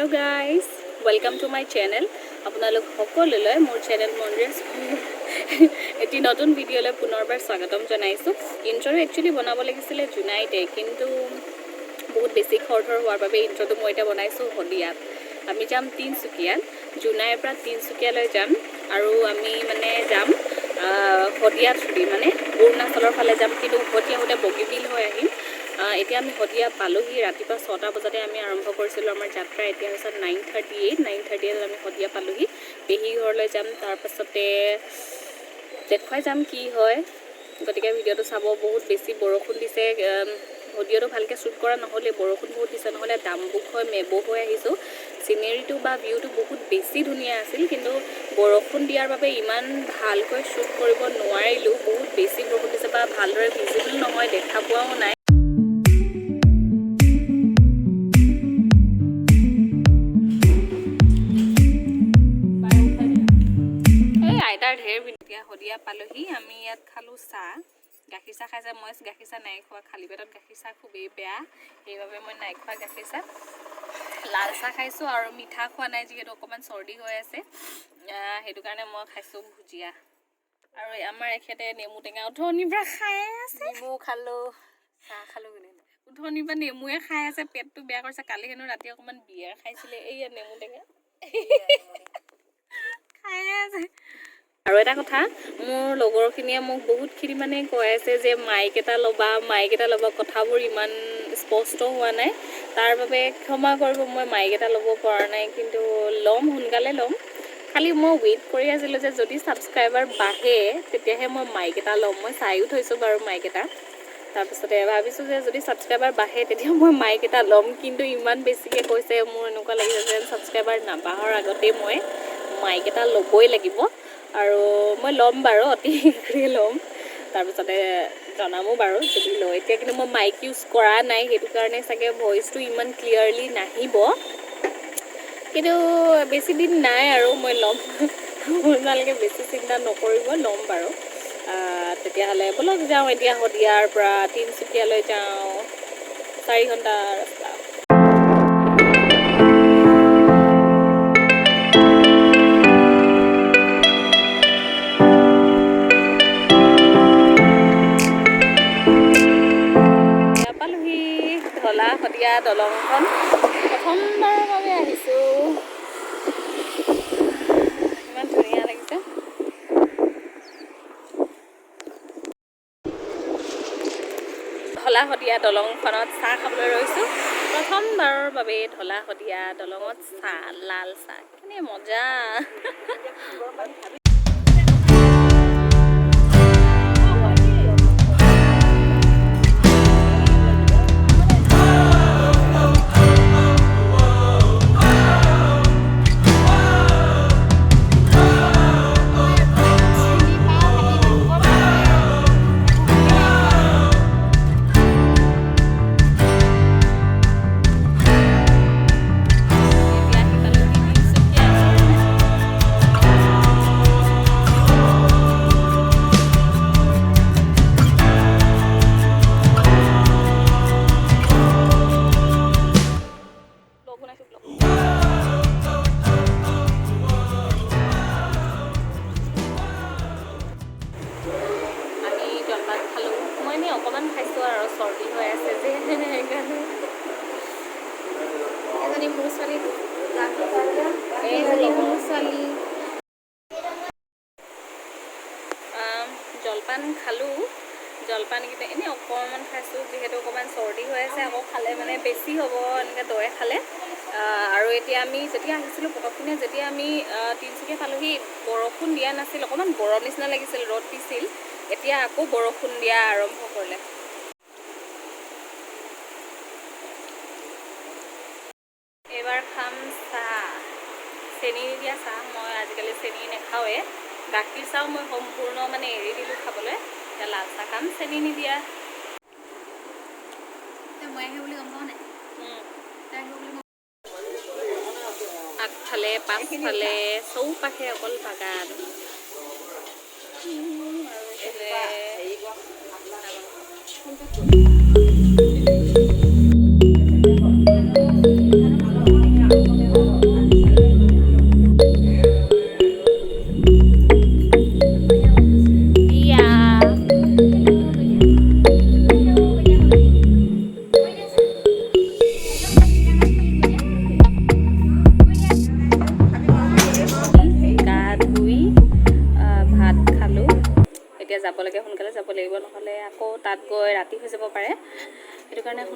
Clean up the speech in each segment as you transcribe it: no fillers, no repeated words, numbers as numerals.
Hello guys, welcome to my channel. আপোনালোক সকলোলৈ মোৰ চেনেল মন্দিৰছ এটি নতুন ভিডিঅ'লৈ পুনৰবাৰ স্বাগতম জনাইছো। ইন্ট্ৰো একচুয়ালি বনাব লাগিছিল জুনাইতে, কিন্তু বহুত বেছি খৰধৰ হোৱাৰ বাবে ইন্ট্ৰোটো মই এটা বনাইছো হদিয়াত। আমি যাম তিনচুকীয়াত, জুনাইৰ পৰা তিনচুকীয়ালৈ যাম আৰু আমি মানে যাম হদিয়াত মানে অৰুণাচলৰ ফালে যাম, কিন্তু উভতি আহোঁতে বগীবিল হৈ আহিম। এতিয়া আমি হদিয়া পালোহি। ৰাতিপুৱা 6টা বজাতে আমি আৰম্ভ কৰিছিলোঁ আমাৰ যাত্ৰা। এতিয়া হৈছে 9:38 আমি হদিয়া পালোহি। পেহী ঘৰলৈ যাম, তাৰপাছতে দেখুৱাই যাম কি হয়। গতিকে ভিডিঅ'টো চাব। বহুত বেছি বৰষুণ দিছে, ভিডিঅ'টো ভালকৈ শ্বুট কৰা নহ'লে, বৰষুণ বহুত দিছে, নহ'লে ডামবুক হৈ মেবো হৈ আহিছোঁ। চিনেৰীটো বা ভিউটো বহুত বেছি ধুনীয়া আছিল, কিন্তু বৰষুণ দিয়াৰ বাবে ইমান ভালকৈ শ্বুট কৰিব নোৱাৰিলোঁ। বহুত বেছি বৰষুণ দিছে বা ভালদৰে ভিজিবল নহয়, দেখা পোৱাও নাই। আইতাৰ ঢেৰ এতিয়া হদিয়া পালোহি। আমি ইয়াত খালোঁ চাহ, গাখীৰ চাহ খাইছে। মই গাখীৰ চাহ নাই খোৱা, খালী পেটত গাখীৰ চাহ খুবেই বেয়া, সেইবাবে মই নাই খোৱা গাখীৰ চাহ। লাল চাহ খাইছোঁ আৰু মিঠা খোৱা নাই, যিহেতু অকণমান চৰ্দি হৈ আছে, সেইটো কাৰণে মই খাইছোঁ ভুজিয়া। আৰু আমাৰ এখেতে নেমু টেঙা উঠনিৰ পৰা খাই আছে। নেমু খালোঁ, চাহ খালোঁ, উঠনিৰ পৰা নেমুৱে খাই আছে, পেটটো বেয়া কৰিছে। কালি হেনো ৰাতি অকণমান বিয়াৰ খাইছিলে, এইয়া নেমু টেঙা খাই আছে। আৰু এটা কথা, মোৰ লগৰখিনিয়ে মোক বহুতখিনি মানে কৈ আছে যে মাইক এটা ল'বা, কথাবোৰ ইমান স্পষ্ট হোৱা নাই, তাৰ বাবে ক্ষমা কৰিব। মই মাইক এটা ল'ব পৰা নাই, কিন্তু ল'ম, সোনকালে ল'ম। খালি মই ৱেইট কৰি আছিলোঁ যে যদি ছাবস্ক্ৰাইবাৰ বাঢ়ে তেতিয়াহে মই মাইক এটা ল'ম। মই চায়ো থৈছোঁ বাৰু মাইক এটা, তাৰপিছতে ভাবিছোঁ যে যদি ছাবস্ক্ৰাইবাৰ বাঢ়ে তেতিয়া মই মাইক এটা ল'ম। কিন্তু ইমান বেছিকৈ কৈছে, মোৰ এনেকুৱা লাগিছে যে ছাবস্ক্ৰাইবাৰ নাবাঢ়াৰ আগতেই মই মাইক এটা ল'বই লাগিব। আৰু মই ল'ম বাৰু, অতি শীঘ্ৰেই ল'ম, তাৰপিছতে জনামো বাৰু যদি লওঁ। এতিয়া কিন্তু মই মাইক ইউজ কৰা নাই, সেইটো কাৰণে চাগে ভইচটো ইমান ক্লিয়াৰলি নাহিব, কিন্তু বেছি দিন নাই আৰু মই ল'ম। আপোনালোকে বেছি চিন্তা নকৰিব, ল'ম বাৰু। তেতিয়াহ'লে ব'লক যাওঁ এতিয়া হদিয়াৰ পৰা তিনচুকীয়ালৈ যাওঁ, 4 ঘণ্টা ৰাস্তা। হদিয়া দলংখন প্ৰথমবাৰৰ বাবে আহিছোঁ, ইমান ধুনীয়া লাগিছে। হদিয়া দলংখনত চাহ খাবলৈ ৰৈছোঁ। প্ৰথমবাৰৰ বাবে হদিয়া দলঙত চাহ, লাল চাহ, কেনে মজা। অকণমান খাইছোঁ আৰু চৰ্দি হৈ আছে যে, সেইকাৰণে। এজনী মোৰ ছোৱালী, মোৰ ছোৱালী। জলপান খালোঁ, জলপানকেইটা এনেই অকণমান খাইছোঁ, যিহেতু অকণমান চৰ্দি হৈ আছে, আকৌ খালে মানে বেছি হ'ব এনেকৈ দৈ খালে। আৰু এতিয়া আমি যেতিয়া আহিছিলোঁ পটকখিনি, যেতিয়া আমি তিনচুকীয়া পালোহি, বৰষুণ দিয়া নাছিল, অকণমান গৰম নিচিনা লাগিছিল, ৰ'দ দিছিল। এতিয়া আকৌ বৰষুণ দিয়া আৰম্ভ কৰিলে। এইবাৰ খাম চাহ, চেনি নিদিয়া চাহ। মই আজিকালি চেনি নাখাওঁৱে, গাখীৰ চাহ মই সম্পূৰ্ণ মানে এৰি দিলোঁ খাবলৈ। এতিয়া লাল চাহ খাম, চেনি নিদিয়া। মই আহি বুলি গম পাওঁ নাই, আগফালে পাছফালে চৌপাশে অকল বাগান। আৰু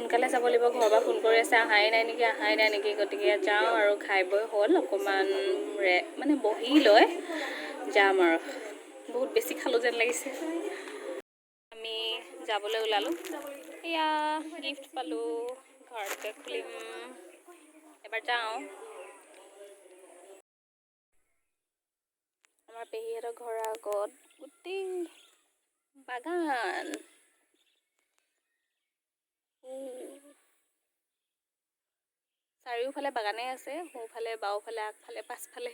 সোনকালে যাব লাগিব ঘৰৰ পৰা ফোন কৰি আছে আহাই নাই নেকি গতিকে যাওঁ আৰু খাই বৈ হ'ল অকণমান মানে বহি লৈ যাম আৰু বহুত বেছি খালোঁ যেন লাগিছে আমি যাবলৈ ওলালোঁ এয়া গিফ্ট পালোঁ ঘৰতে খুলিম এবাৰ যাওঁ আমাৰ পেহীহঁতৰ ঘৰৰ আগত গোটেই বাগান চাৰিওফালে বাগানে আছে সোঁফালে বাওঁফালে আগফালে পাছফালে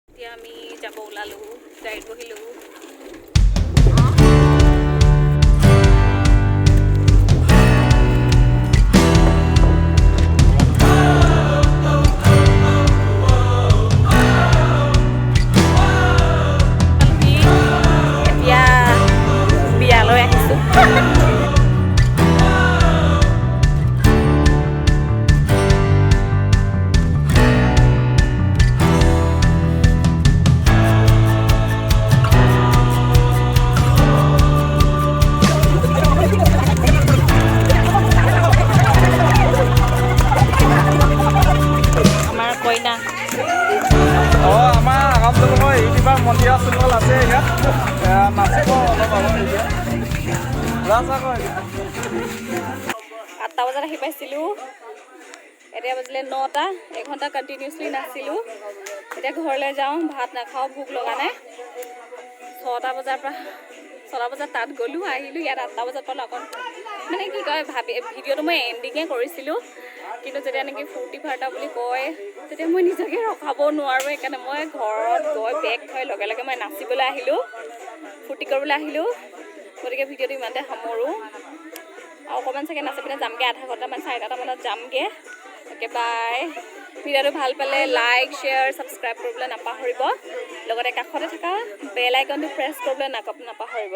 এতিয়া আমি যাব ওলালোঁ গাড়ীত বহিলোঁ এতিয়া বিয়ালৈ আহিছোঁ মন্দিৰ চুকল আছে ইয়াত নাচিব অলপ আগত এতিয়া 8টা বজাত আহি পাইছিলোঁ এতিয়া বাজিলে 9টা এঘণ্টা কণ্টিনিউছলি নাচিলোঁ এতিয়া ঘৰলৈ যাওঁ ভাত নাখাওঁ ভোক লগা নাই 6টা বজাৰ তাত গ'লোঁ আহিলোঁ ইয়াত 8টা বজাত পালোঁ অকণ মানে কি কয় ভিডিঅ'টো মই এণ্ডিঙে কৰিছিলোঁ কিন্তু যেতিয়া নেকি ফূৰ্তি ফাৰ্তা বুলি কয় তেতিয়া মই নিজকে ৰখাব নোৱাৰোঁ সেইকাৰণে মই ঘৰত গৈ বেগ থৈ লগে লগে মই নাচিবলৈ আহিলোঁ ফূৰ্তি কৰিবলৈ আহিলোঁ গতিকে ভিডিঅ'টো ইমানতে সামৰোঁ আৰু অকণমান চাগে নাচি পিনে যামগৈ আধা ঘণ্টামান 4টা মানত যামগৈ অ'কে বাই ভিডিঅ'টো ভাল পালে লাইক শ্বেয়াৰ ছাবস্ক্ৰাইব কৰিবলৈ নাপাহৰিব লগতে কাষতে থকা বেল আইকনটো প্ৰেছ কৰিবলৈ নাপাহৰিব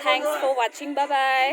থেংকছ ফৰ ৱাচিং বাই বাই